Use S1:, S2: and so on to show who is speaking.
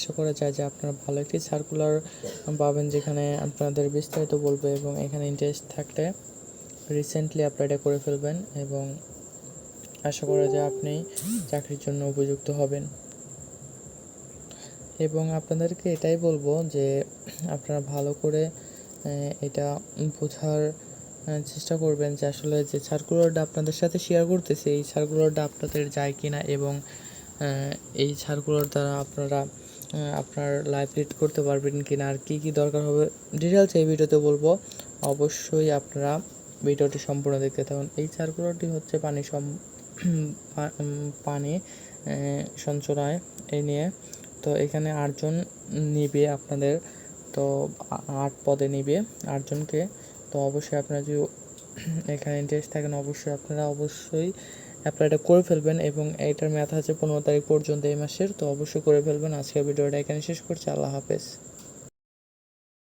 S1: আশা করা যায় যে আপনারা ভালো একটি সার্কুলার পাবেন, যেখানে আপনাদের বিস্তারিত বলবে এবং এখানে ইন্টারেস্ট থাকলে রিসেন্টলি অ্যাপ্লাইটা করে ফেলবেন এবং আশা করা যায় আপনি চাকরির জন্য উপযুক্ত হবেন। এবং আপনাদেরকে এটাই বলবো যে আপনারা ভালো করে এটা বোঝার চেষ্টা করবেন যে আসলে যে সার্কুলারটা আপনাদের সাথে শেয়ার করতেছি এই সার্কুলারটা আপনাদের যায় কি না, এবং এই সার্কুলার দ্বারা আপনারা আপনার লাইফ লিড করতে পারবেন কি না, আর কী কী দরকার হবে ডিটেলস এই ভিডিওতে বলবো। অবশ্যই আপনারা ভিডিওটি সম্পূর্ণ দেখতে থাকুন। এই সার্কুলারটি হচ্ছে পানি সঞ্চয় এই নিয়ে। তো এখানে 8 জন নিবে আপনাদের, তো 8 পদে নিবে 8 জনকে। তো অবশ্যই আপনারা যদি এখানে ইন্টারেস্ট থাকেন অবশ্যই অ্যাপ্লাইটা করে ফেলবেন, এবং এইটার মেয়াদ আছে 15 তারিখ পর্যন্ত এই মাসের। তো অবশ্যই করে ফেলবেন। আজকের ভিডিওটা এখানে শেষ করছি। আল্লাহ হাফেজ।